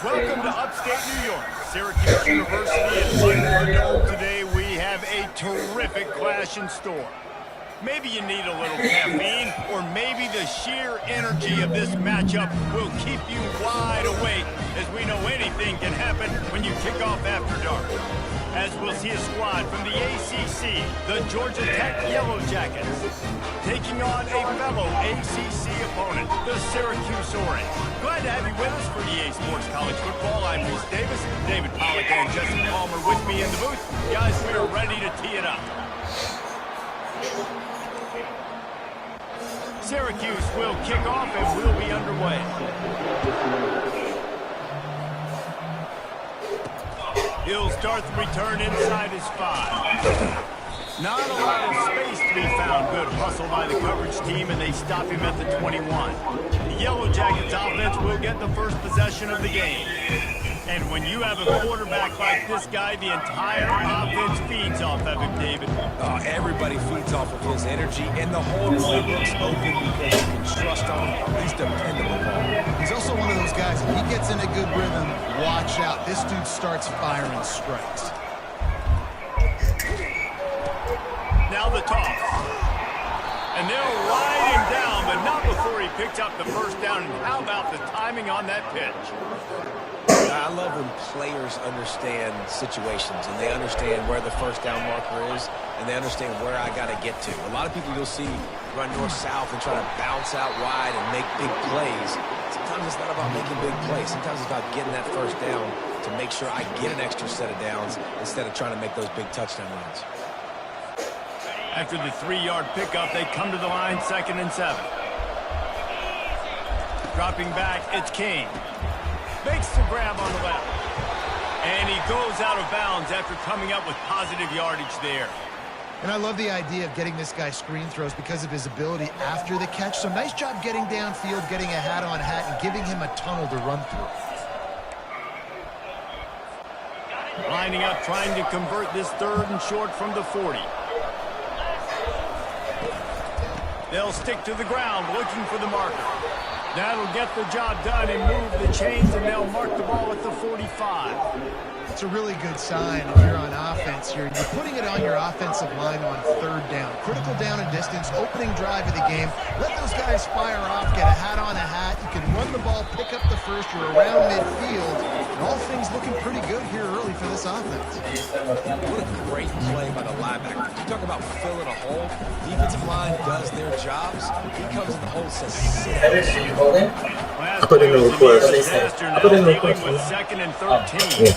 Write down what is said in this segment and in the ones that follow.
Welcome to upstate New York. Syracuse University is in the dome today. We have a terrific clash in store. Maybe you need a little caffeine, or maybe the sheer energy of this matchup will keep you wide awake, as we know anything can happen when you kick off after dark. As we'll see a squad from the ACC, the Georgia Tech Yellow Jackets, taking on a fellow ACC opponent, the Syracuse Orange. Glad to have you with us for EA Sports College Football. I'm Reese Davis, David Pollack and Jesse Palmer with me in the booth. Guys, we are ready to tee it up. Syracuse will kick off and we'll be underway. He'll start the return inside his 5. Not a lot of space to be found. Good hustle by the coverage team, and they stop him at the 21. The Yellow Jackets offense will get the first possession of the game. And when you have a quarterback like this guy, the entire offense feeds off of him, David. Everybody feeds off of his energy, and the whole playbook's open because you can trust on him. He's dependable. He's also one of those guys, if he gets in a good rhythm, watch out. This dude starts firing strikes. Now the toss. And they'll ride him down, but not before he picks up the first down. And how about the timing on that pitch? I love when players understand situations and they understand where the first down marker is and they understand where I got to get to. A lot of people you'll see run north-south and try to bounce out wide and make big plays. Sometimes it's not about making big plays. Sometimes it's about getting that first down to make sure I get an extra set of downs instead of trying to make those big touchdown runs. After the 3-yard pickup, they come to the line, 2nd and 7. Dropping back, it's King. Makes the grab on the left. And he goes out of bounds after coming up with positive yardage there. And I love the idea of getting this guy screen throws because of his ability after the catch. So nice job getting downfield, getting a hat-on-hat, and giving him a tunnel to run through. Lining up, trying to convert this 3rd and short from the 40. They'll stick to the ground, looking for the marker. That'll get the job done and move the chains, and they'll mark the ball at the 45. It's a really good sign if you're on offense here. You're putting it on your offensive line on 3rd down. Critical down and distance, opening drive of the game. Let those guys fire off, get a hat on a hat. You can run the ball, pick up the first. You're around midfield. And all things looking pretty good here early for this offense. What a great play by the linebacker. You talk about filling a hole. Defensive line does their jobs. He comes in the hole and says, sit down. I put in the request. I put in the request. With 2nd and 13.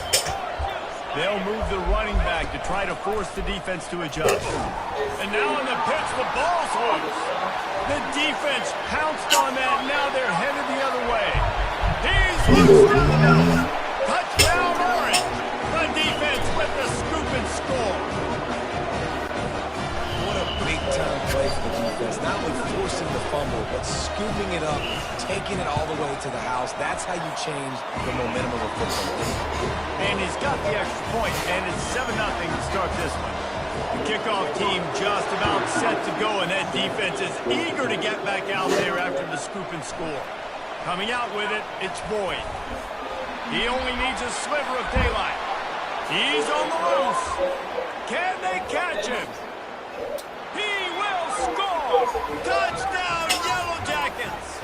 They'll move the running back to try to force the defense to adjust. And now on the pitch, the ball's loose. The defense pounced on that. Now they're headed the other way. He's loose down the middle. Touchdown Orange. The defense with the scoop and score. What a big-time play for the defense. Not only forcing the fumble, but scooping it up, taking it all the way to the house. That's how you change the momentum of a football game. And he's got the extra point, and it's 7-0 to start this one. The kickoff team just about set to go, and that defense is eager to get back out there after the scoop and score. Coming out with it, it's Boyd. He only needs a sliver of daylight. He's on the loose. Can they catch him? He will score! Touchdown, Yellow Jackets!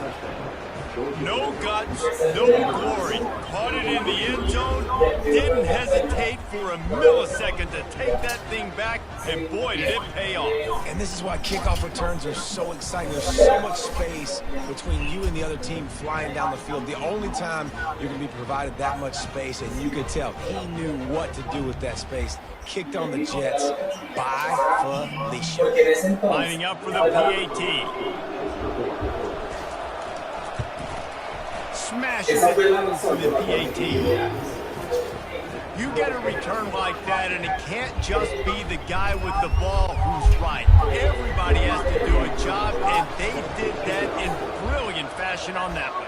No guts, no glory. Caught it in the end zone, didn't hesitate for a millisecond to take that thing back, and boy, did it pay off. And this is why kickoff returns are so exciting. There's so much space between you and the other team flying down the field. The only time you're going to be provided that much space, and you could tell he knew what to do with that space. Kicked on the Jets by Felicia. Lining up for the PAT. Smashes it for the PAT. You get a return like that, and it can't just be the guy with the ball who's right. Everybody has to do a job, and they did that in brilliant fashion on that one.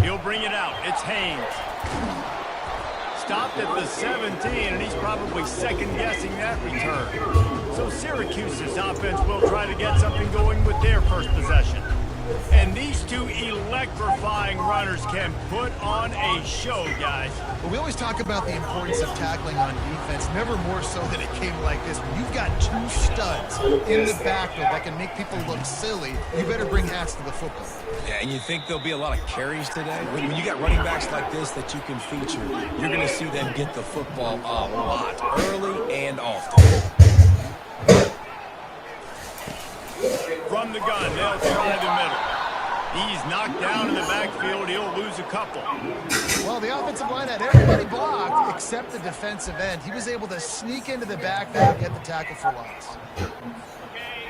He'll bring it out. It's Haynes. Stopped at the 17, and he's probably second-guessing that return. So Syracuse's offense will try to get something going with their first possession. And these two electrifying runners can put on a show, guys. Well, we always talk about the importance of tackling on defense, never more so than it came like this. When you've got two studs in the backfield that can make people look silly, you better bring hats to the football. Yeah, and you think there'll be a lot of carries today? When you got running backs like this that you can feature, you're going to see them get the football a lot, early and often. From the gun, they'll try the middle. He's knocked down in the backfield. He'll lose a couple. Well, the offensive line had everybody blocked except the defensive end. He was able to sneak into the backfield and get the tackle for loss.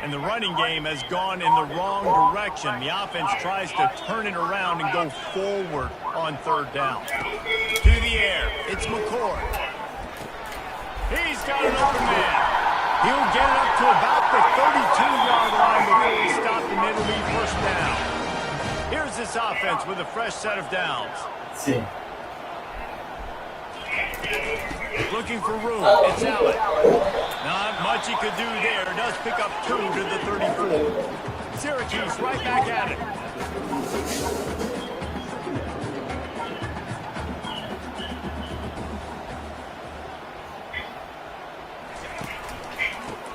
And the running game has gone in the wrong direction. The offense tries to turn it around and go forward on third down. To the air, it's McCord. He's got an open man. He'll get it up to about the 32-yard line before he stopped and it'll be first down. Here's this offense with a fresh set of downs. Looking for room. It's Allen. Not much he could do there. Does pick up 2 to the 34. Syracuse right back at it.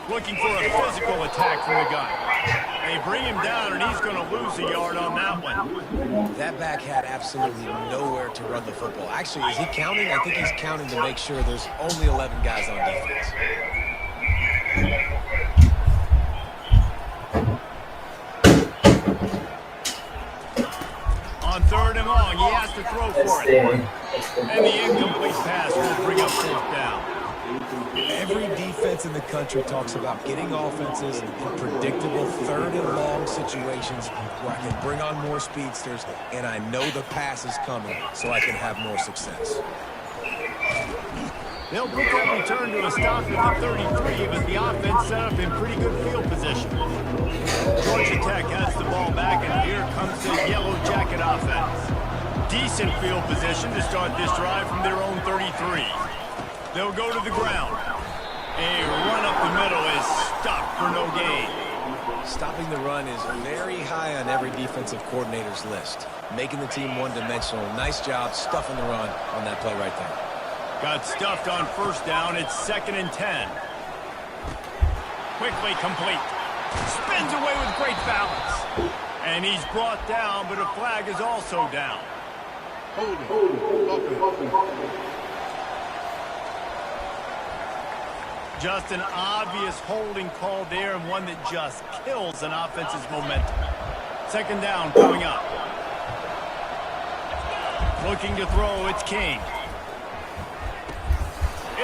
Looking for a physical attack from the gun. They bring him down, and he's going to lose a yard on that one. That back had absolutely nowhere to run the football. Actually, is he counting? I think he's counting to make sure there's only 11 guys on defense. On third and long, he has to throw for it. And the incomplete pass will bring up fourth down. Every defense in the country talks about getting offenses in predictable third and long situations where I can bring on more speedsters and I know the pass is coming so I can have more success. They'll put that return to a stop at the 33, but the offense set up in pretty good field position. Georgia Tech has the ball back, and here comes the Yellow Jacket offense. Decent field position to start this drive from their own 33. They'll go to the ground. A run up the middle is stopped for no gain. Stopping the run is very high on every defensive coordinator's list. Making the team one-dimensional. Nice job stuffing the run on that play right there. Got stuffed on first down. It's 2nd and 10. Quickly complete. Spins away with great balance. And he's brought down, but a flag is also down. Just an obvious holding call there, and one that just kills an offense's momentum. 2nd down coming up. Looking to throw, it's King.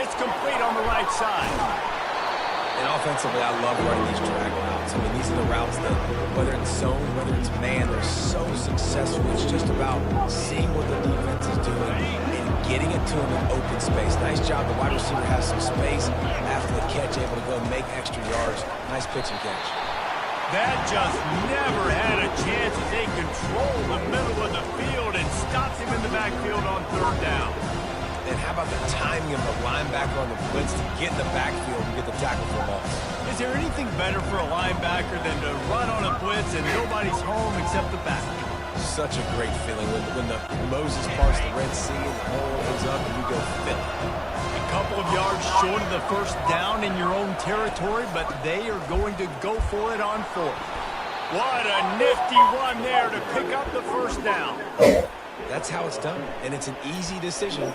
It's complete on the right side. And offensively, I love running these drag routes. I mean, these are the routes that, whether it's zone, whether it's man, they're so successful. It's just about seeing what the defense is doing and getting it to them in open space. Nice job. The wide receiver has some space after the catch, able to go and make extra yards. Nice pitch and catch. That just never had a chance as they control the middle of the field and stops him in the backfield on third down. And how about the timing of the linebacker on the blitz to get in the backfield and get the tackle for loss? Is there anything better for a linebacker than to run on a blitz and nobody's home except the back? Such a great feeling when the Moses parts the Red Sea and the hole opens up and you go fit. A couple of yards short of the first down in your own territory, but they are going to go for it on fourth. What a nifty run there to pick up the first down. That's how it's done, and it's an easy decision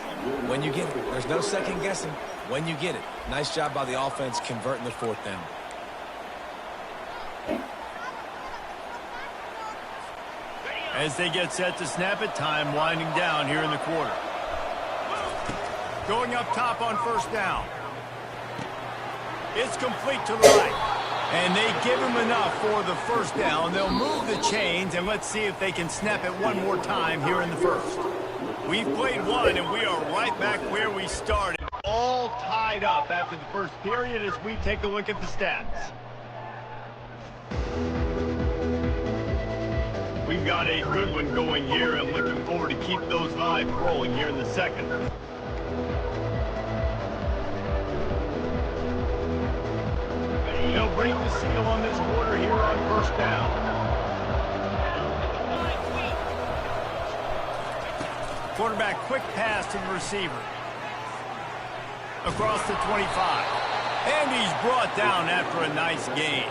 when you get it. There's no second guessing when you get it. Nice job by the offense converting the 4th down. As they get set to snap it, time winding down here in the quarter. Going up top on 1st down. It's complete to the right. And they give him enough for the 1st down. They'll move the chains, and let's see if they can snap it one more time here in the 1st. We've played one, and we are right back where we started. All tied up after the 1st period as we take a look at the stats. We've got a good one going here, and looking forward to keep those vibes rolling here in the 2nd. They'll break the seal on this quarter here on 1st down. Quarterback quick pass to the receiver. Across the 25. And he's brought down after a nice gain.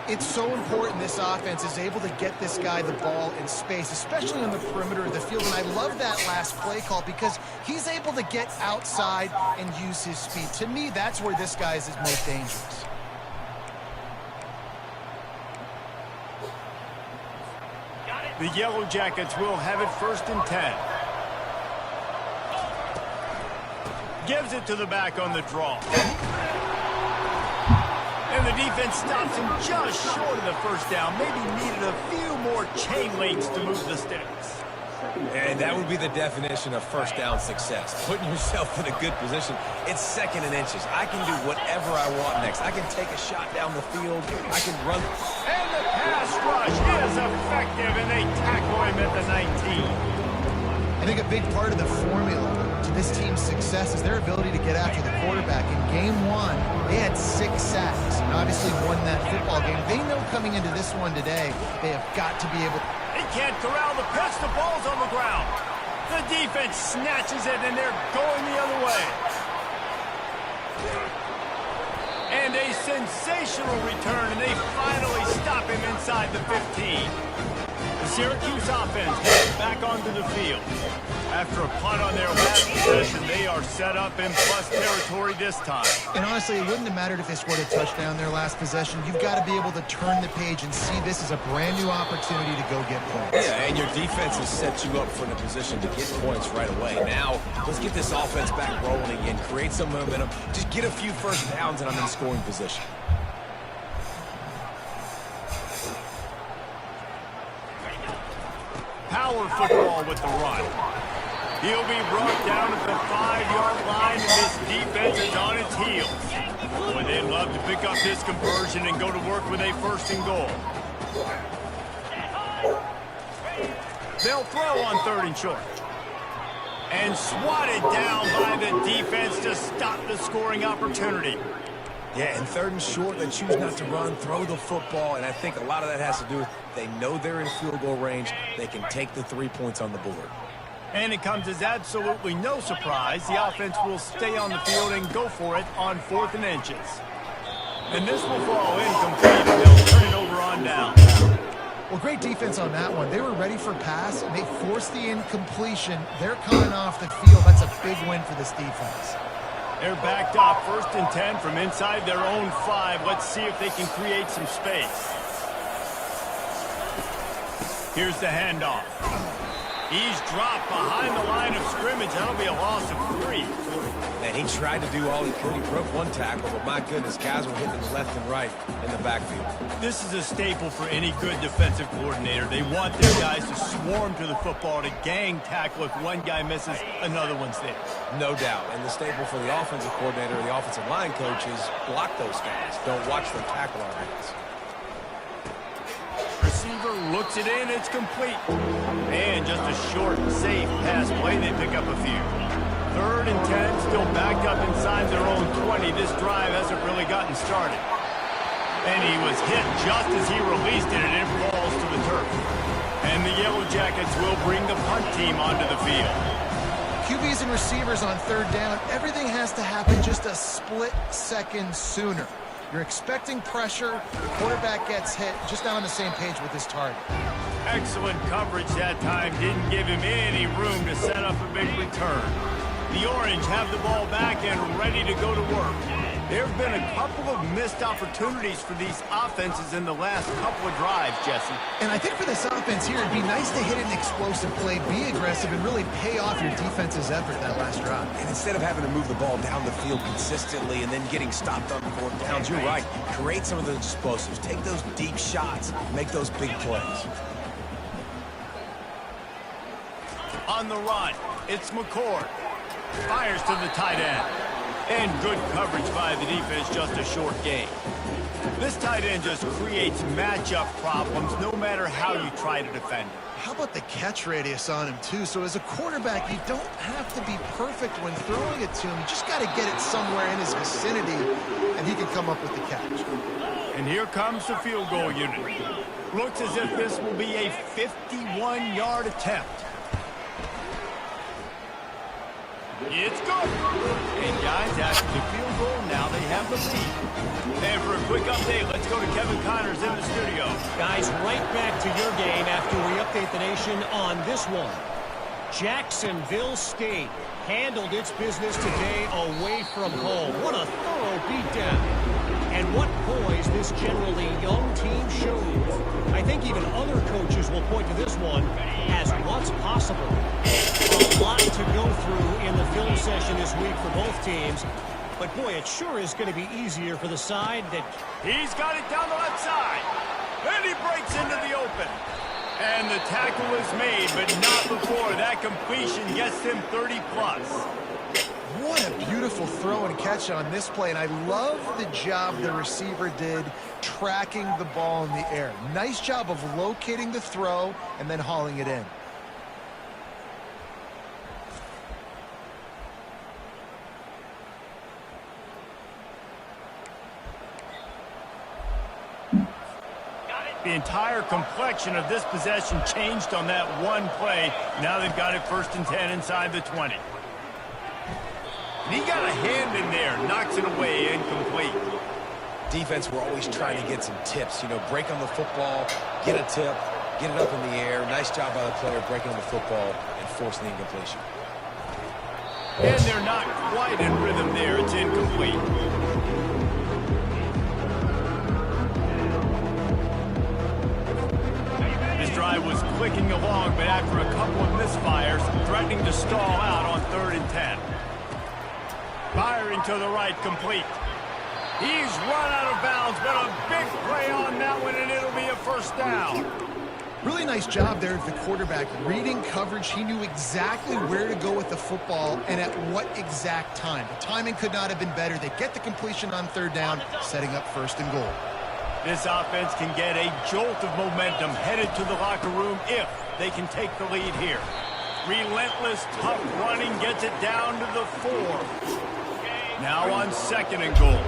It's so important this offense is able to get this guy the ball in space, especially on the perimeter of the field. And I love that last play call because he's able to get outside and use his speed. To me, that's where this guy is most dangerous. The Yellow Jackets will have it 1st and 10. Gives it to the back on the draw. And the defense stops him just short of the 1st down. Maybe needed a few more chain links to move the sticks. And that would be the definition of 1st down success. Putting yourself in a good position. It's 2nd and inches. I can do whatever I want next. I can take a shot down the field. I can run. And the pass rush is effective, and they tackle him at the 19. I think a big part of the formula to this team's success is their ability to get after the quarterback. In game 1, they had 6 sacks and obviously won that football game. They know coming into this one today, they have got to be able to... They can't corral the pitch. The ball's on the ground. The defense snatches it, and they're going the other way. And a sensational return, and they finally stop him inside the 15. The Syracuse offense heads back onto the field. After a punt on their last possession, they are set up in plus territory this time. And honestly, it wouldn't have mattered if they scored a touchdown their last possession. You've got to be able to turn the page and see this as a brand new opportunity to go get points. Yeah, and your defense has set you up for the position to get points right away. Now, let's get this offense back rolling again, create some momentum, just get a few 1st downs, and I'm in scoring position. Power football with the run. He'll be brought down at the 5-yard line, and this defense is on its heels. Boy, they'd love to pick up this conversion and go to work with a 1st and goal. They'll throw on 3rd and short. And swatted down by the defense to stop the scoring opportunity. Yeah, and 3rd and short, they choose not to run, throw the football, and I think a lot of that has to do with they know they're in field goal range. They can take the 3 points on the board. And it comes as absolutely no surprise. The offense will stay on the field and go for it on 4th and inches. And this will fall incomplete, and they'll turn it over on down. Well, great defense on that one. They were ready for pass, and they forced the incompletion. They're coming off the field. That's a big win for this defense. They're backed up 1st and 10 from inside their own 5. Let's see if they can create some space. Here's the handoff. He's dropped behind the line of scrimmage. That'll be a loss of 3. And he tried to do all he could. He broke one tackle, but my goodness, guys were hitting left and right in the backfield. This is a staple for any good defensive coordinator. They want their guys to swarm to the football, to gang tackle. If one guy misses, another one's there. No doubt. And the staple for the offensive coordinator or the offensive line coach is block those guys. Don't watch them tackle our guys. Receiver looks it in. It's complete. And just a short, safe pass play. They pick up a few. 3rd and 10, still backed up inside their own 20. This drive hasn't really gotten started. And he was hit just as he released it, and it falls to the turf. And the Yellow Jackets will bring the punt team onto the field. QBs and receivers on 3rd down, everything has to happen just a split second sooner. You're expecting pressure, the quarterback gets hit, just not on the same page with his target. Excellent coverage that time. Didn't give him any room to set up a big return. The Orange have the ball back and ready to go to work. There have been a couple of missed opportunities for these offenses in the last couple of drives, Jesse. And I think for this offense here, it'd be nice to hit an explosive play, be aggressive, and really pay off your defense's effort that last drive. And instead of having to move the ball down the field consistently and then getting stopped on 4th downs, you're right. Create some of those explosives. Take those deep shots. Make those big plays. On the run, it's McCord. Fires to the tight end. And good coverage by the defense, just a short gain. This tight end just creates matchup problems no matter how you try to defend it. How about the catch radius on him, too? So as a quarterback, you don't have to be perfect when throwing it to him. You just got to get it somewhere in his vicinity, and he can come up with the catch. And here comes the field goal unit. Looks as if this will be a 51-yard attempt. It's good. And guys, after the field goal, now they have the lead. And for a quick update, let's go to Kevin Connors in the studio. Guys, right back to your game after we update the nation on this one. Jacksonville State handled its business today away from home. What a thorough beatdown. And what poise this generally young team shows. I think even other coaches will point to this one as what's possible. A lot to go through in the film session this week for both teams. But boy, it sure is going to be easier for the side that... He's got it down the left side. And he breaks into the open. And the tackle is made, but not before that completion gets him 30+. What a beautiful throw and catch on this play, and I love the job the receiver did tracking the ball in the air. Nice job of locating the throw and then hauling it in. The entire complexion of this possession changed on that one play. Now they've got it 1st and 10 inside the 20. He got a hand in there, knocks it away, incomplete. Defense, we're always trying to get some tips. You know, break on the football, get a tip, get it up in the air. Nice job by the player breaking on the football and forcing the incompletion. And they're not quite in rhythm there. It's incomplete. This drive was clicking along, but after a couple of misfires, threatening to stall out on 3rd and 10. Firing to the right, complete. He's run out of bounds, but a big play on that one, and it'll be a 1st down. Really nice job there of the quarterback. Reading coverage, he knew exactly where to go with the football and at what exact time. The timing could not have been better. They get the completion on 3rd down, setting up 1st and goal. This offense can get a jolt of momentum headed to the locker room if they can take the lead here. Relentless, tough running gets it down to the 4. Now on 2nd and goal.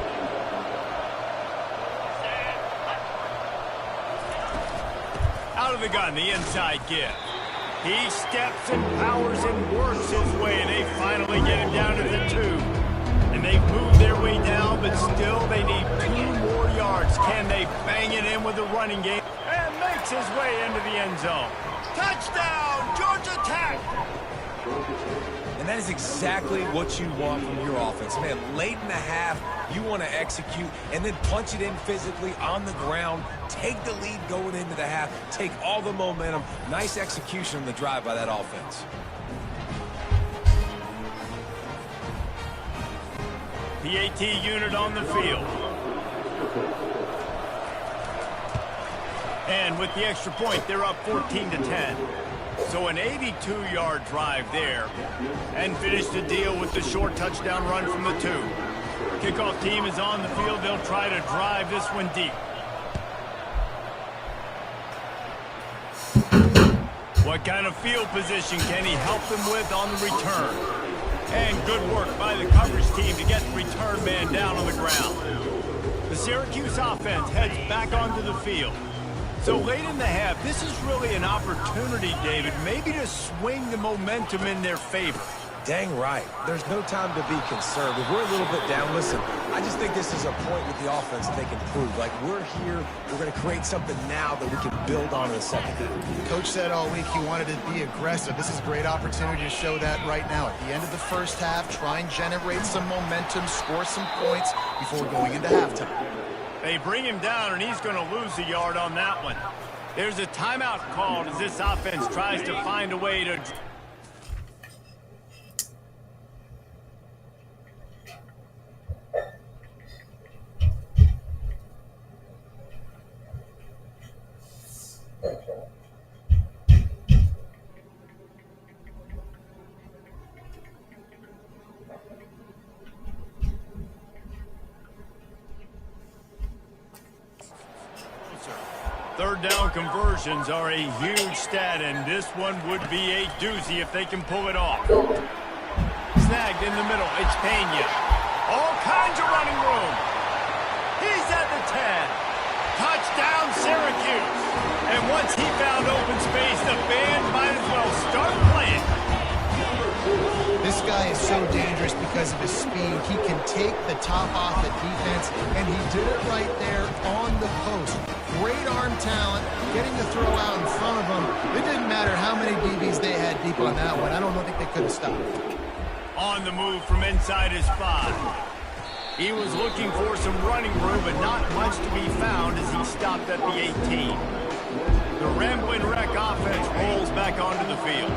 Out of the gun, the inside give. He steps and powers and works his way, and they finally get him down to the 2. And they've moved their way down, but still they need 2 more yards. Can they bang it in with the running game? And makes his way into the end zone. Touchdown, Georgia Tech! And that is exactly what you want from your offense. Man, late in the half, you want to execute and then punch it in physically on the ground. Take the lead going into the half. Take all the momentum. Nice execution on the drive by that offense. PAT unit on the field. And with the extra point, they're up 14-10. So an 82-yard drive there. And finish the deal with the short touchdown run from the 2. Kickoff team is on the field. They'll try to drive this one deep. What kind of field position can he help them with on the return? And good work by the coverage team to get the return man down on the ground. The Syracuse offense heads back onto the field. So late in the half, this is really an opportunity, David, maybe to swing the momentum in their favor. Dang right. There's no time to be concerned. If we're a little bit down, listen, I just think this is a point with the offense that they can prove. Like, we're here, we're going to create something now that we can build on in the second half. Coach said all week he wanted to be aggressive. This is a great opportunity to show that right now. At the end of the first half, try and generate some momentum, score some points before going into halftime. They bring him down, and he's going to lose a yard on that one. There's a timeout called as this offense tries to find a way to... Third down conversions are a huge stat, and this one would be a doozy if they can pull it off. Snagged in the middle, it's Pena. All kinds of running room. He's at the 10. Touchdown, Syracuse. And once he found open space, the band might as well start playing. This guy is so dangerous because of his speed. He can take the top off the defense, and he did it right there on the post. Great arm talent, getting the throw out in front of him. It didn't matter how many DBs they had deep on that one. I don't think they could have stopped. On the move from inside his 5. He was looking for some running room, but not much to be found as he stopped at the 18. The Ramblin' Wreck offense rolls back onto the field.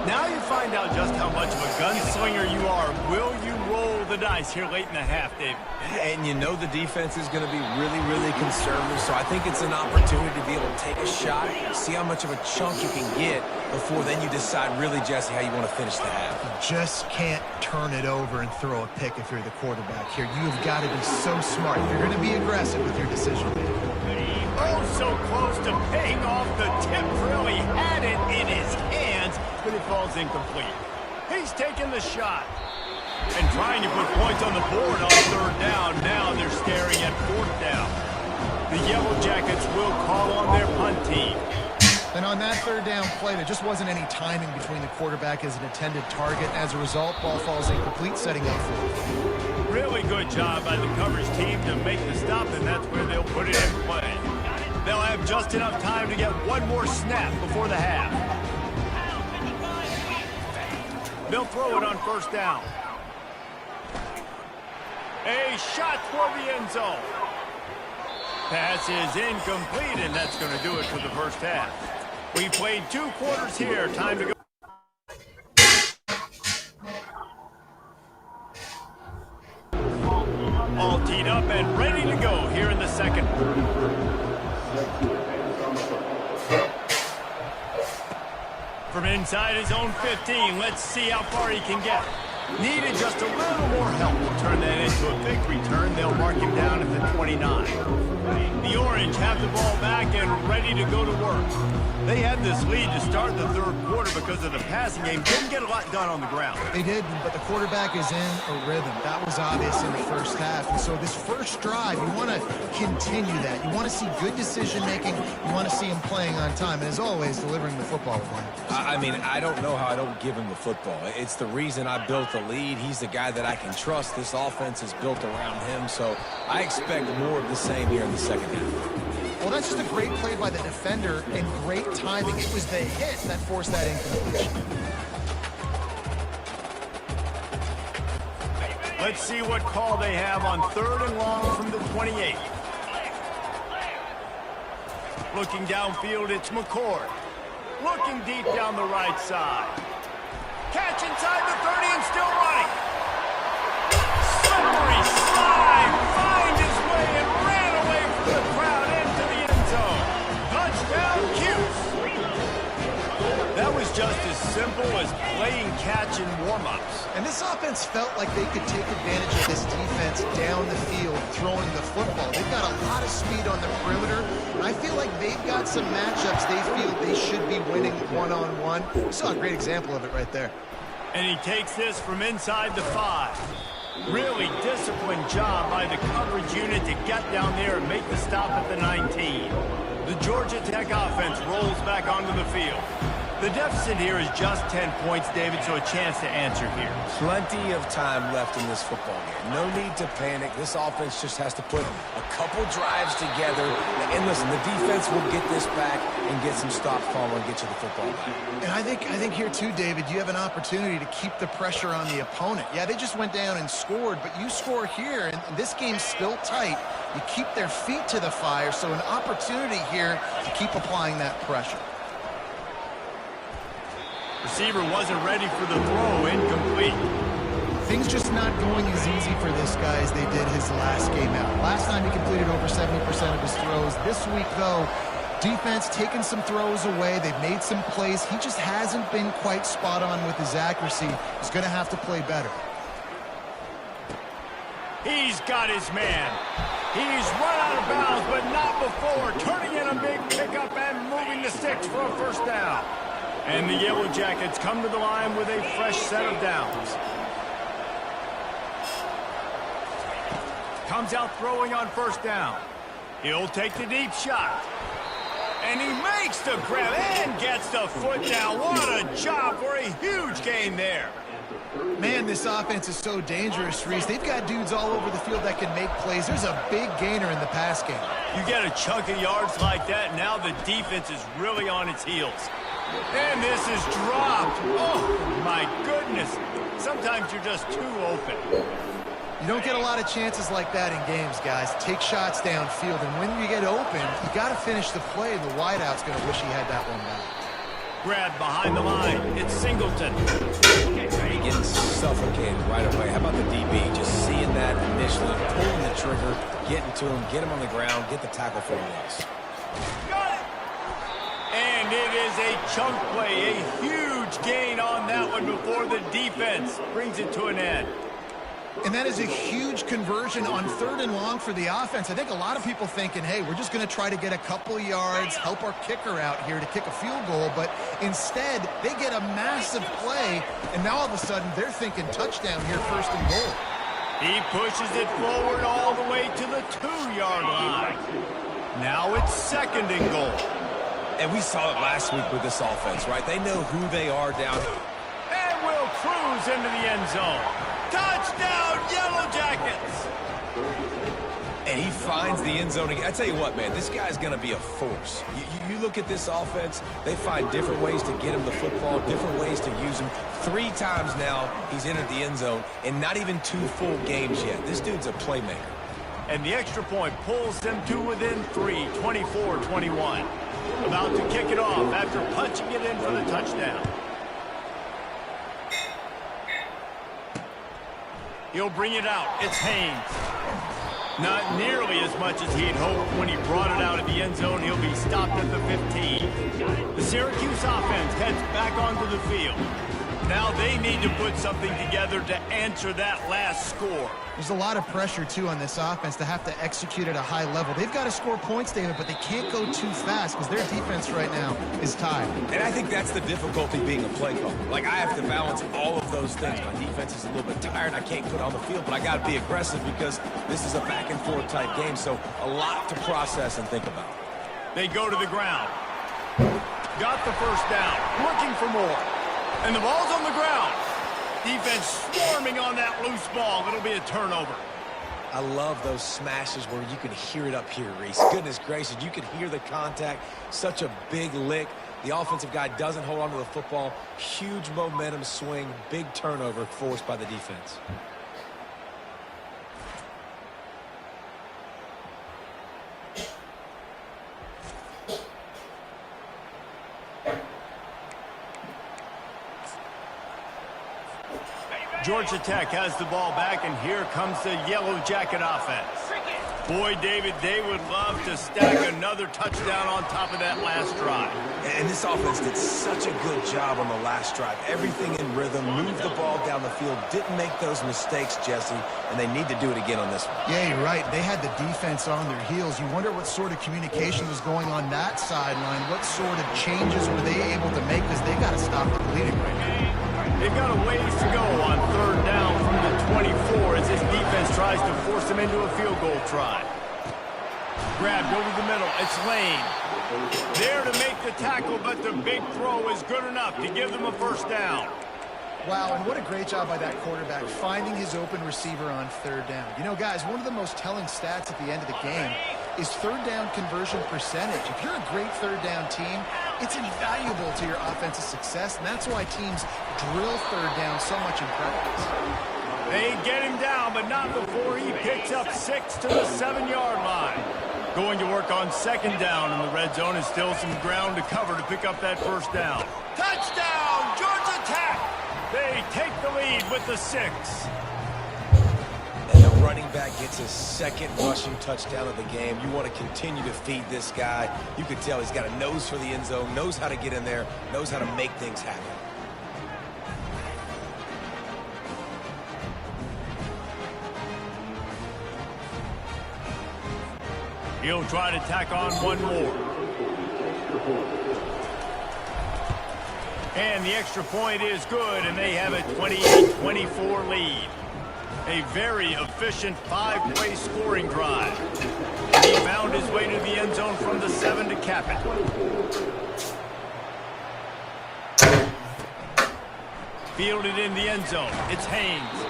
Now you find out just how much of a gunslinger you are. Will you roll the dice here late in the half, David? And you know the defense is going to be really, really conservative, so I think it's an opportunity to be able to take a shot, see how much of a chunk you can get before then you decide really, Jesse, how you want to finish the half. You just can't turn it over and throw a pick if you're the quarterback here. You've got to be so smart. You're going to be aggressive with your decision making. Oh, so close to paying off the tip. Really had it in his hands, but it falls incomplete. He's taking the shot and trying to put points on the board on third down. Now they're staring at fourth down. The Yellow Jackets will call on their punt team. And on that third down play, there just wasn't any timing between the quarterback as an intended target. As a result, ball falls incomplete, setting up fourth. Really good job by the coverage team to make the stop, and that's where they'll put it in play. They'll have just enough time to get one more snap before the half. They'll throw it on first down. A shot toward the end zone. Pass is incomplete, and that's going to do it for the first half. We played 2 quarters here. Time to go. All teed up and ready to go here in the second. From inside his own 15, let's see how far he can get. Needed just a little more help to turn that into a big return. They'll mark him down at the 29. The Orange have the ball back and ready to go to work. They had this lead to start the third quarter because of the passing game. Didn't get a lot done on the ground. They did, but the quarterback is in a rhythm. That was obvious in the first half. And so this first drive, you want to continue that. You want to see good decision-making. You want to see him playing on time. And as always, delivering the football with him. I mean, I don't know how I don't give him the football. It's the reason I built the lead. He's the guy that I can trust. This offense is built around him. So I expect more of the same here in the second half. Well, that's just a great play by the defender and great timing. It was the hit that forced that incompletion. Let's see what call they have on third and long from the 28. Looking downfield, it's McCord. Looking deep down the right side. Catch inside the 30 and still running. Slippery slide. Find his way and ran away from the crowd into the end zone. Touchdown, Cuse. That was just as simple as playing catch in warm-ups. And this offense felt like they could take advantage of this defense down the field, throwing the football. They've got a lot of speed on the perimeter. And I feel like they've got some matchups they feel they should be winning one-on-one. We saw a great example of it right there. And he takes this from inside the 5. Really disciplined job by the coverage unit to get down there and make the stop at the 19. The Georgia Tech offense rolls back onto the field. The deficit here is just 10 points, David, so a chance to answer here. Plenty of time left in this football game. No need to panic. This offense just has to put a couple drives together. And listen, the defense will get this back and get some stops following and get you the football back. And I think here too, David, you have an opportunity to keep the pressure on the opponent. Yeah, they just went down and scored, but you score here, and this game's still tight. You keep their feet to the fire, so an opportunity here to keep applying that pressure. Receiver wasn't ready for the throw, incomplete. Things just not going as easy for this guy as they did his last game out. Last time he completed over 70% of his throws. This week, though, defense taking some throws away. They've made some plays. He just hasn't been quite spot on with his accuracy. He's going to have to play better. He's got his man. He's run out of bounds, but not before. Turning in a big pickup and moving the sticks for a first down. And the Yellow Jackets come to the line with a fresh set of downs. Comes out throwing on first down. He'll take the deep shot. And he makes the grab and gets the foot down. What a job for a huge gain there. Man, this offense is so dangerous, Reese. They've got dudes all over the field that can make plays. There's a big gainer in the pass game. You get a chunk of yards like that, now the defense is really on its heels. And this is dropped. Oh, my goodness. Sometimes you're just too open. You don't get a lot of chances like that in games, guys. Take shots downfield, and when you get open, you got to finish the play. The wideout's going to wish he had that one back. Grab behind the line. It's Singleton. He gets suffocated right away. How about the DB? Just seeing that initially, pulling the trigger, getting to him, get him on the ground, get the tackle for a loss. And it is a chunk play, a huge gain on that one before the defense brings it to an end. And that is a huge conversion on 3rd and long for the offense. I think a lot of people thinking, hey, we're just going to try to get a couple yards, help our kicker out here to kick a field goal. But instead, they get a massive play, and now all of a sudden they're thinking touchdown here, 1st and goal. He pushes it forward all the way to the 2-yard line. Now it's 2nd and goal. And we saw it last week with this offense, right? They know who they are down. And will cruise into the end zone. Touchdown, Yellow Jackets! And he finds the end zone again. I tell you what, man, this guy's going to be a force. You look at this offense, they find different ways to get him the football, different ways to use him. 3 times now he's entered the end zone, and not even 2 full games yet. This dude's a playmaker. And the extra point pulls them to within 3, 24-21. About to kick it off after punching it in for the touchdown. He'll bring it out. It's Haynes. Not nearly as much as he'd hoped when he brought it out of the end zone. He'll be stopped at the 15. The Syracuse offense heads back onto the field. Now they need to put something together to answer that last score. There's a lot of pressure, too, on this offense to have to execute at a high level. They've got to score points, David, but they can't go too fast because their defense right now is tired. And I think that's the difficulty being a play caller. Like, I have to balance all of those things. My defense is a little bit tired. I can't put on the field, but I got to be aggressive because this is a back-and-forth type game, so a lot to process and think about. They go to the ground. Got the first down. Looking for more. And the ball's on the ground. Defense swarming on that loose ball. It'll be a turnover. I love those smashes where you can hear it up here, Reese. Goodness gracious, you can hear the contact. Such a big lick. The offensive guy doesn't hold on to the football. Huge momentum swing. Big turnover forced by the defense. Georgia Tech has the ball back, and here comes the Yellow Jacket offense. Boy, David, they would love to stack another touchdown on top of that last drive. And this offense did such a good job on the last drive. Everything in rhythm, moved the ball down the field, didn't make those mistakes, Jesse, and they need to do it again on this one. Yeah, you're right. They had the defense on their heels. You wonder what sort of communication was going on that sideline. What sort of changes were they able to make because they got to stop the bleeding right now. They've got a ways to go on 3rd down from the 24 as this defense tries to force them into a field goal try. Grabbed over the middle. It's Lane. There to make the tackle, but the big throw is good enough to give them a first down. Wow, and what a great job by that quarterback, finding his open receiver on third down. You know, guys, one of the most telling stats at the end of the game is third down conversion percentage. If you're a great third down team, it's invaluable to your offensive success, and that's why teams drill third down so much in practice. They get him down, but not before he picks up 6 to the 7-yard line. Going to work on second down in the red zone, and still some ground to cover to pick up that first down. Touchdown, Georgia Tech! They take the lead with the 6. And the running back gets his second rushing touchdown of the game. You want to continue to feed this guy. You can tell he's got a nose for the end zone, knows how to get in there, knows how to make things happen. He'll try to tack on one more. And the extra point is good, and they have a 28-24 lead. A very efficient 5-play scoring drive. And he found his way to the end zone from the 7 to cap it. Fielded in the end zone. It's Haynes.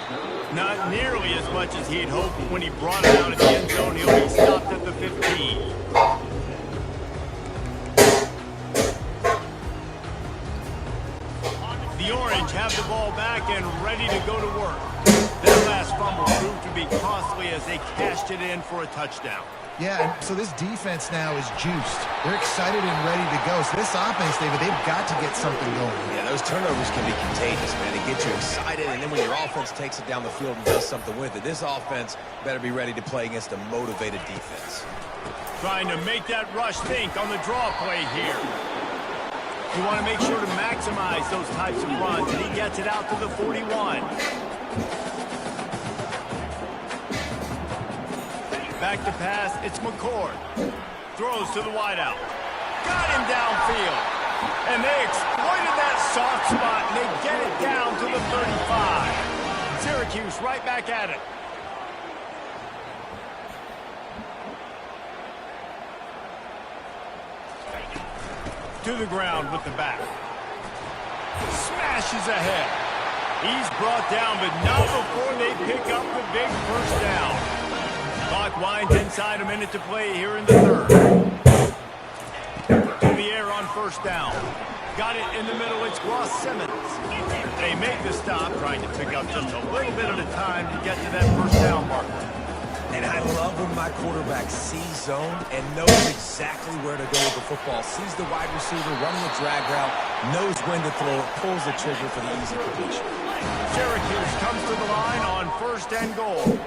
Not nearly as much as he'd hoped when he brought it out at the end zone. He'll be stopped at the 15. The Orange have the ball back and ready to go to work. That last fumble proved to be costly as they cashed it in for a touchdown. Yeah, so this defense now is juiced. They're excited and ready to go. So this offense, David, they've got to get something going. Yeah, those turnovers can be contagious, man. They get you excited, and then when your offense takes it down the field and does something with it, this offense better be ready to play against a motivated defense. Trying to make that rush think on the draw play here. You want to make sure to maximize those types of runs, and he gets it out to the 41. Back to pass, it's McCord. Throws to the wideout. Got him downfield. And they exploited that soft spot, and they get it down to the 35. Syracuse right back at it. To the ground with the back. Smashes ahead. He's brought down, but not before they pick up the big first down. Clock winds inside, a minute to play here in the third. To the air on first down. Got it in the middle, it's Ross Simmons. They make the stop, trying to pick up just a little bit at a time to get to that first down marker. And I love when my quarterback sees zone and knows exactly where to go with the football. Sees the wide receiver running a drag route, knows when to throw it, pulls the trigger for the easy completion. Syracuse comes to the line on first and goal.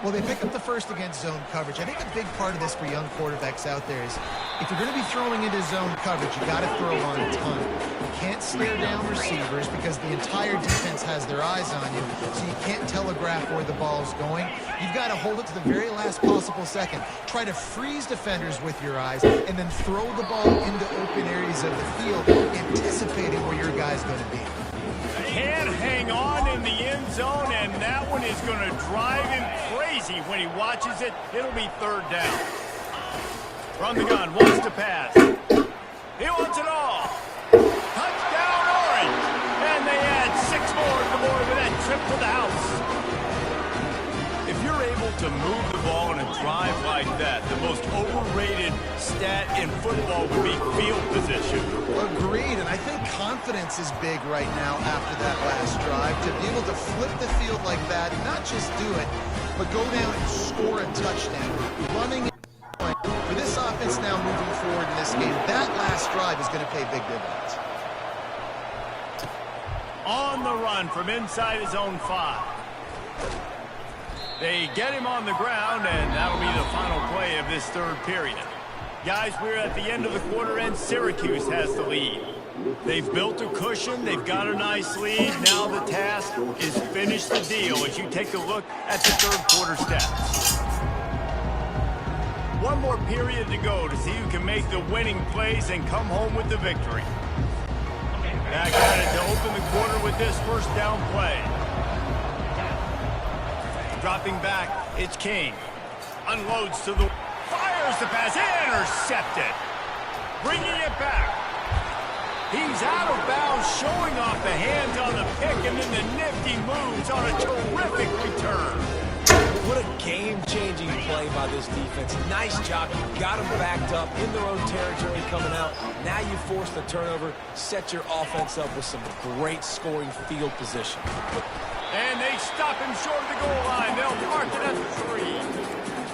Well, they pick up the first against zone coverage. I think a big part of this for young quarterbacks out there is if you're going to be throwing into zone coverage, you got to throw on time. You can't stare down receivers because the entire defense has their eyes on you, so you can't telegraph where the ball's going. You've got to hold it to the very last possible second. Try to freeze defenders with your eyes, and then throw the ball into open areas of the field, anticipating where your guy's going to be. Can't hang on in the end zone, and that one is going to drive him crazy when he watches it. It'll be third down. From the gun, wants to pass. He wants it all. Touchdown, Orange. And they add 6 more to the board with that trip to the house. If you're able to move the ball in a drive like that, the most overrated stat in football would be field position. Agreed, and I think confidence is big right now after that last drive. To be able to flip the field like that, not just do it, but go down and score a touchdown. Running for this offense now moving forward in this game, that last drive is going to pay big dividends. On the run from inside his own 5. They get him on the ground, and that'll be the final play of this third period. Guys, we're at the end of the quarter, and Syracuse has the lead. They've built a cushion. They've got a nice lead. Now the task is finish the deal as you take a look at the third quarter stats. One more period to go to see who can make the winning plays and come home with the victory. Back at it to open the quarter with this first down play. Dropping back, it's King. Unloads to the... Fires the pass, intercepted. bringing it back. He's out of bounds, showing off the hands on the pick, and then the nifty moves on a terrific return. What a game-changing play by this defense. Nice job. You got them backed up in their own territory coming out. Now you force the turnover, set your offense up with some great scoring field position. And they stop him short of the goal line. They'll mark it at 3.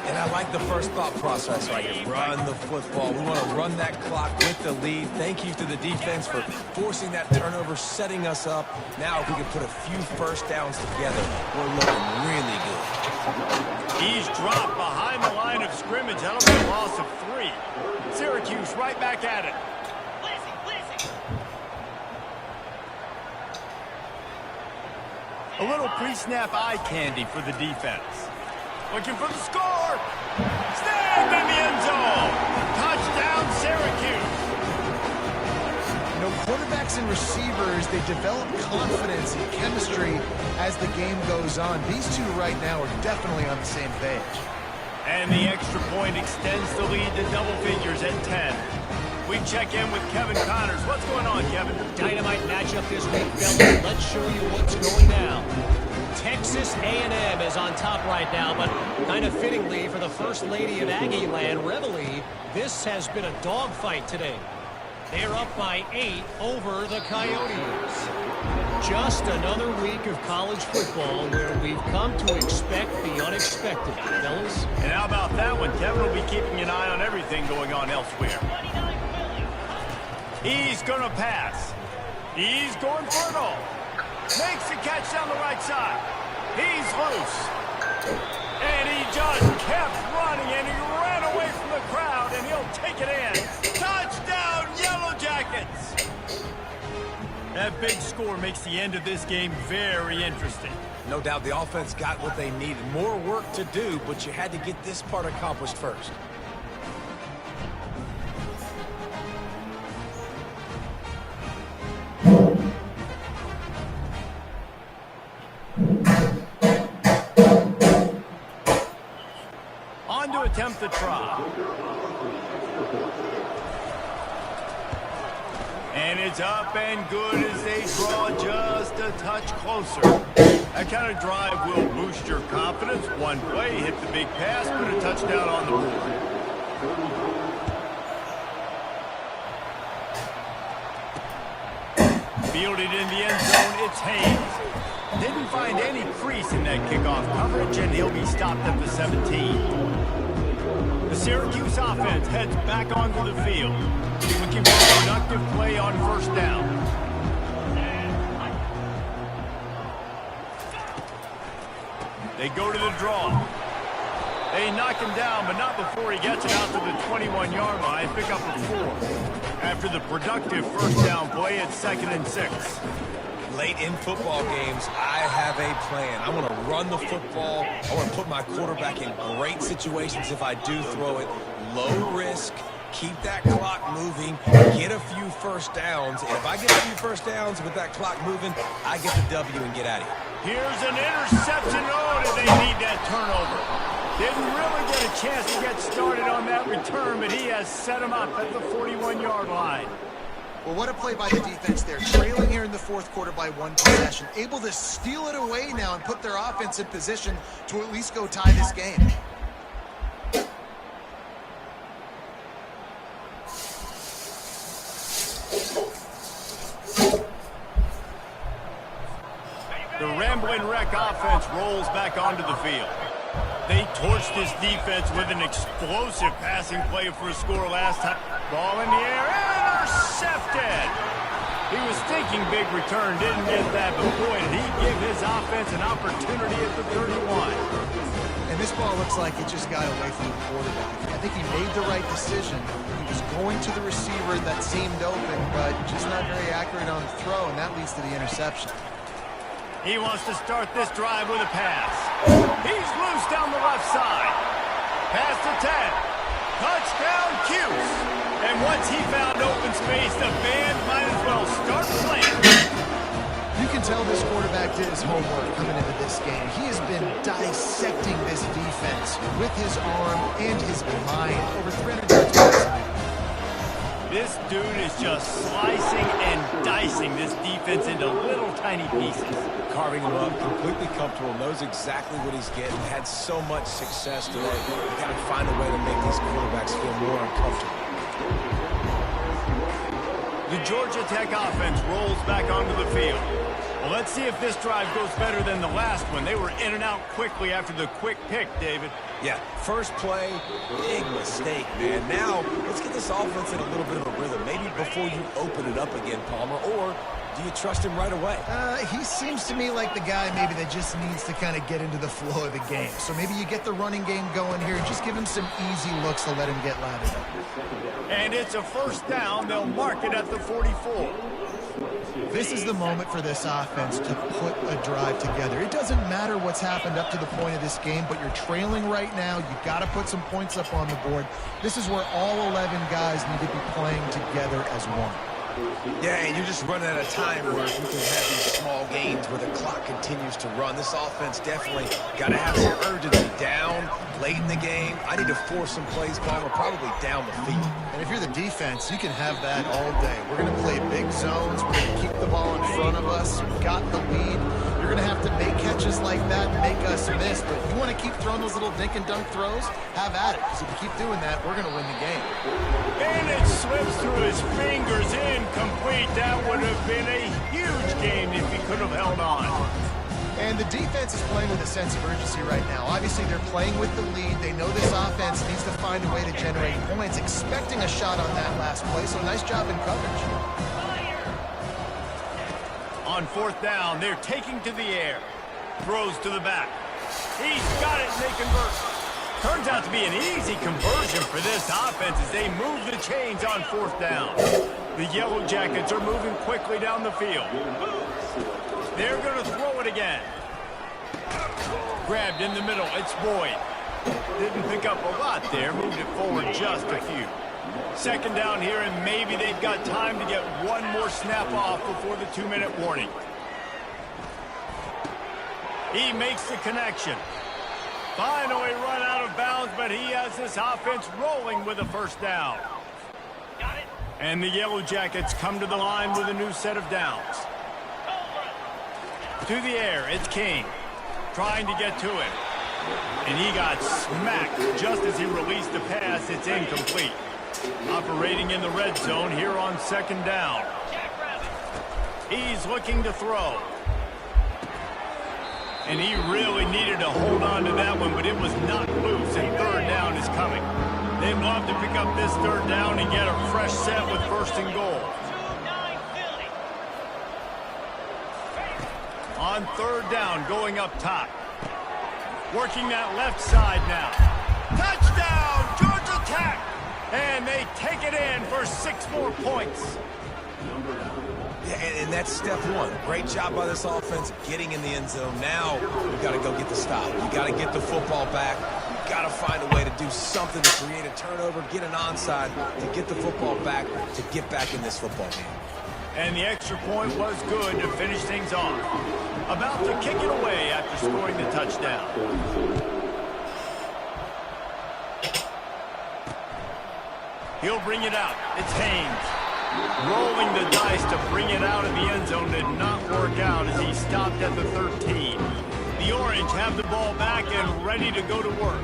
And I like the first thought process right here. Run the football. We want to run that clock with the lead. Thank you to the defense for forcing that turnover, setting us up. Now if we can put a few first downs together, we're looking really good. He's dropped behind the line of scrimmage. That'll be a loss of 3. Syracuse right back at it. A little pre-snap eye candy for the defense. Looking for the score. Snagged in the end zone. Touchdown, Syracuse. You know, quarterbacks and receivers, they develop confidence and chemistry as the game goes on. These two right now are definitely on the same page. And the extra point extends the lead to double figures at 10. We check in with Kevin Connors. What's going on, Kevin? Dynamite matchup this week, fellas. Let's show you what's going down. Texas A&M is on top right now, but kind of fittingly for the First Lady of Aggie Land, Reveille, this has been a dogfight today. They're up by 8 over the Coyotes. Just another week of college football where we've come to expect the unexpected, fellas. And how about that one? Kevin will be keeping an eye on everything going on elsewhere. He's going to pass. He's going for it all. Makes the catch down the right side. He's loose. And he just kept running, and he ran away from the crowd, and he'll take it in. Touchdown, Yellow Jackets! That big score makes the end of this game very interesting. No doubt the offense got what they needed. More work to do, but you had to get this part accomplished first. On to attempt the try. And it's up and good as they draw just a touch closer. That kind of drive will boost your confidence. One play, hit the big pass, put a touchdown on the board. Fielded in the end zone, it's Haynes. Didn't find any crease in that kickoff coverage, and he'll be stopped at the 17. The Syracuse offense heads back onto the field, looking for a productive play on first down. They go to the draw. They knock him down, but not before he gets it out to the 21-yard line, pick up a 4. After the productive first down play, it's 2nd and 6. Late in football games, I have a plan. I want to run the football. I want to put my quarterback in great situations if I do throw it. Low risk, keep that clock moving, get a few first downs. And if I get a few first downs with that clock moving, I get the W and get out of here. Here's an interception. Oh, did they need that turnover? Didn't really get a chance to get started on that return, but he has set him up at the 41-yard line. Well, what a play by the defense there. Trailing here in the fourth quarter by 1 possession. Able to steal it away now and put their offense in position to at least go tie this game. The Ramblin' Wreck offense rolls back onto the field. They torched this defense with an explosive passing play for a score last time. Ball in the air, intercepted! He was thinking big return, didn't get that, but boy, did he give his offense an opportunity at the 31. And this ball looks like it just got away from the quarterback. I think he made the right decision. He was going to the receiver that seemed open, but just not very accurate on the throw, and that leads to the interception. He wants to start this drive with a pass. He's loose down the left side. Pass to 10. Touchdown, Cuse. And once he found open space, the band might as well start playing. You can tell this quarterback did his homework coming into this game. He has been dissecting this defense with his arm and his mind. Over 300 yards passing. This dude is just slicing and dicing this defense into little tiny pieces. Carving him up, completely comfortable, knows exactly what he's getting, had so much success today. You got to find a way to make these quarterbacks feel more uncomfortable. The Georgia Tech offense rolls back onto the field. Well, let's see if this drive goes better than the last one. They were in and out quickly after the quick pick, David. Yeah, first play, big mistake, man. Now, let's get this offense in a little bit of a rhythm. Maybe before you open it up again, Palmer, or do you trust him right away? He seems to me like the guy maybe that just needs to kind of get into the flow of the game. So maybe you get the running game going here. Just give him some easy looks to let him get lathered up. And it's a first down. They'll mark it at the 44. This is the moment for this offense to put a drive together. It doesn't matter what's happened up to the point of this game, but you're trailing right now. You've got to put some points up on the board. This is where all 11 guys need to be playing together as one. Yeah, and you're just running at a time where you can have these small gains where the clock continues to run. This offense definitely got to have some urgency down late in the game. I need to force some plays, Palmer, probably down the field. And if you're the defense, you can have that all day. We're going to play big zones. We're going to keep the ball in front of us. We've got the lead. You're going to have to make catches like that and make us miss. But if you want to keep throwing those little dink and dunk throws, have at it. Because if you keep doing that, we're going to win the game. And it slips through his fingers, incomplete. That would have been a huge game if he could have held on. And the defense is playing with a sense of urgency right now. Obviously, they're playing with the lead. They know this offense needs to find a way to generate points, expecting a shot on that last play. So nice job in coverage. On fourth down, they're taking to the air. Throws to the back. He's got it, and they convert. Turns out to be an easy conversion for this offense as they move the chains on fourth down. The Yellow Jackets are moving quickly down the field. They're going to throw it again. Grabbed in the middle. It's Boyd. Didn't pick up a lot there. Moved it forward just a few. Second down here, and maybe they've got time to get one more snap off before the 2-minute warning. He makes the connection. Finally run out of bounds, but he has this offense rolling with a first down. And the Yellow Jackets come to the line with a new set of downs. To the air, it's King. Trying to get to it. And he got smacked just as he released the pass. It's incomplete. Operating in the red zone here on second down. He's looking to throw. And he really needed to hold on to that one, but it was not loose, and third down is coming. They'd love to pick up this third down and get a fresh set with first and goal. On third down, going up top. Working that left side now. Touchdown, Georgia Tech! And they take it in for 6 more points. Yeah, and that's step one. Great job by this offense getting in the end zone. Now you got to go get the stop. You got to get the football back. You got to find a way to do something to create a turnover, get an onside, to get the football back, to get back in this football game. And the extra point was good to finish things off. About to kick it away after scoring the touchdown. He'll bring it out. It's Haynes. Rolling the dice to bring it out of the end zone did not work out as he stopped at the 13. The Orange have the ball back and ready to go to work.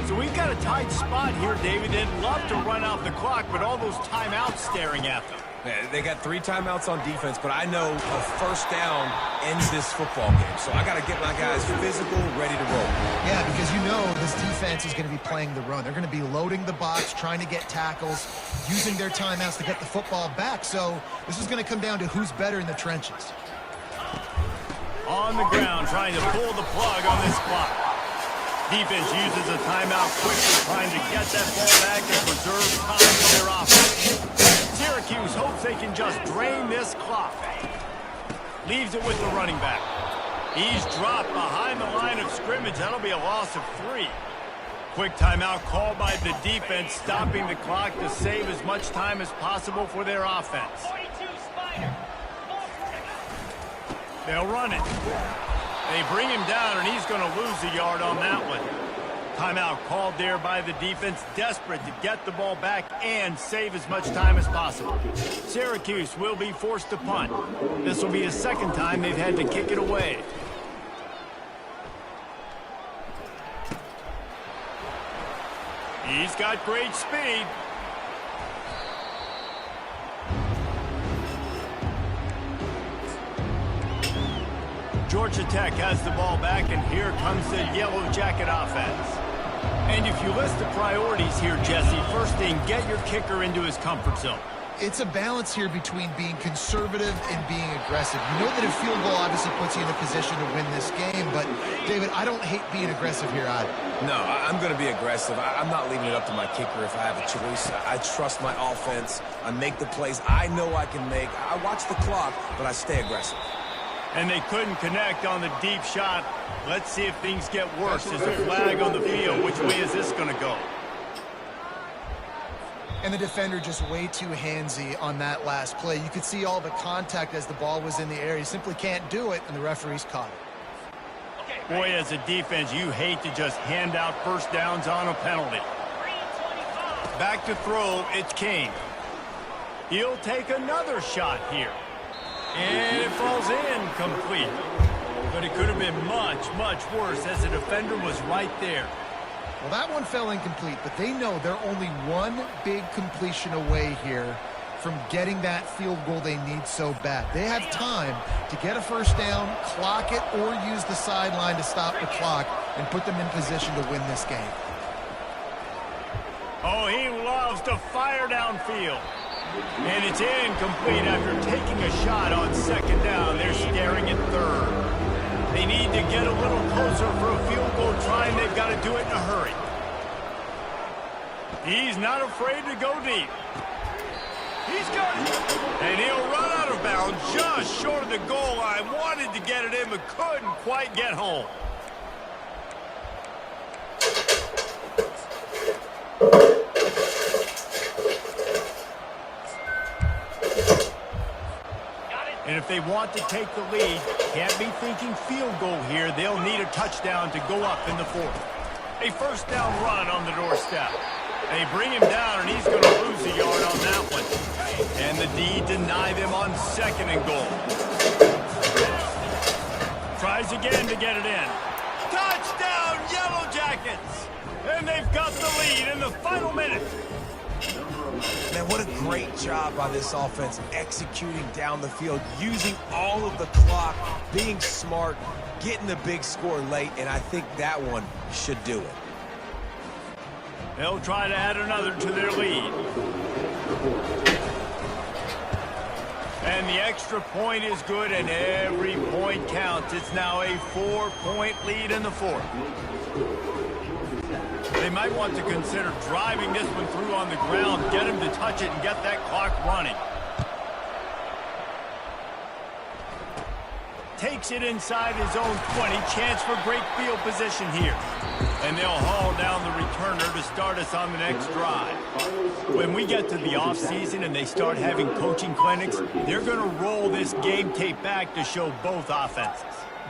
So we've got a tight spot here, David. They'd love to run out the clock, but all those timeouts staring at them. Yeah, they got 3 timeouts on defense, but I know a first down ends this football game. So I got to get my guys physical, ready to roll. Yeah, because you know this defense is going to be playing the run. They're going to be loading the box, trying to get tackles, using their timeouts to get the football back. So this is going to come down to who's better in the trenches. On the ground, trying to pull the plug on this clock. Defense uses a timeout quickly, trying to get that ball back and preserve time for their offense. Syracuse hopes they can just drain this clock. Leaves it with the running back. He's dropped behind the line of scrimmage. That'll be a loss of 3. Quick timeout called by the defense, stopping the clock to save as much time as possible for their offense. They'll run it. They bring him down, and he's going to lose a yard on that one. Timeout called there by the defense, desperate to get the ball back and save as much time as possible. Syracuse will be forced to punt. This will be the second time they've had to kick it away. He's got great speed. Georgia Tech has the ball back, and here comes the Yellow Jacket offense. And if you list the priorities here, Jesse, first thing, get your kicker into his comfort zone. It's a balance here between being conservative and being aggressive. You know that a field goal obviously puts you in a position to win this game, but, David, I don't hate being aggressive here either. No, I'm going to be aggressive. I'm not leaving it up to my kicker if I have a choice. I trust my offense. I make the plays I know I can make. I watch the clock, but I stay aggressive. And they couldn't connect on the deep shot. Let's see if things get worse. There's a flag on the field. Which way is this going to go? And the defender just way too handsy on that last play. You could see all the contact as the ball was in the air. He simply can't do it, and the referee's caught it. Boy, as a defense, you hate to just hand out first downs on a penalty. Back to throw, it's Kane. He'll take another shot here. And it falls incomplete. But it could have been much, much worse as the defender was right there. Well, that one fell incomplete, but they know they're only one big completion away here from getting that field goal they need so bad. They have time to get a first down, clock it, or use the sideline to stop the clock and put them in position to win this game. Oh, he loves to fire downfield. And it's incomplete after taking a shot on second down. They're staring at third. They need to get a little closer for a field goal try, and they've got to do it in a hurry. He's not afraid to go deep. He's got it. And he'll run out of bounds just short of the goal line. Wanted to get it in, but couldn't quite get home. And if they want to take the lead, can't be thinking field goal here. They'll need a touchdown to go up in the fourth. A first down run on the doorstep. They bring him down, and he's going to lose a yard on that one. And the D deny them on second and goal. Tries again to get it in. Touchdown, Yellow Jackets! And they've got the lead in the final minute. Man, what a great job by this offense executing down the field, using all of the clock, being smart, getting the big score late, and I think that one should do it. They'll try to add another to their lead. And the extra point is good, and every point counts. It's now a 4-point lead in the fourth. They might want to consider driving this one through on the ground, get him to touch it, and get that clock running. Takes it inside his own 20. Chance for great field position here. And they'll haul down the returner to start us on the next drive. When we get to the offseason and they start having coaching clinics, they're going to roll this game tape back to show both offenses.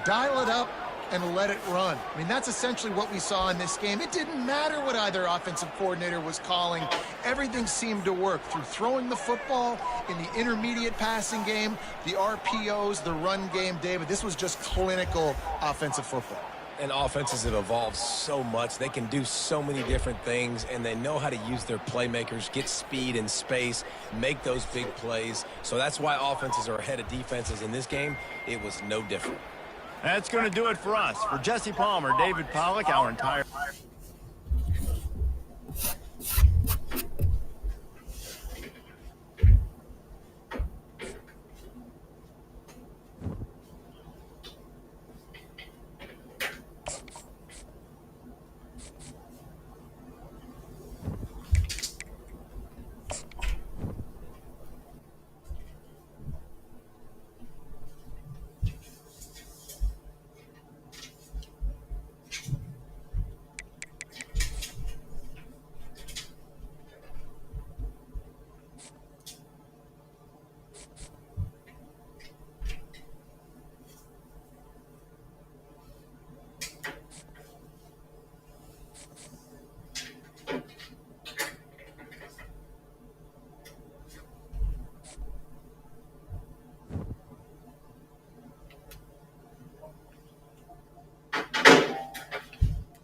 Dial it up and let it run. I mean, that's essentially what we saw in this game. It didn't matter what either offensive coordinator was calling. Everything seemed to work through throwing the football, in the intermediate passing game, the RPOs, the run game. David, this was just clinical offensive football. And offenses have evolved so much. They can do so many different things, and they know how to use their playmakers, get speed and space, make those big plays. So that's why offenses are ahead of defenses. In this game, it was no different. That's going to do it for us. For Jesse Palmer, David Pollack, our entire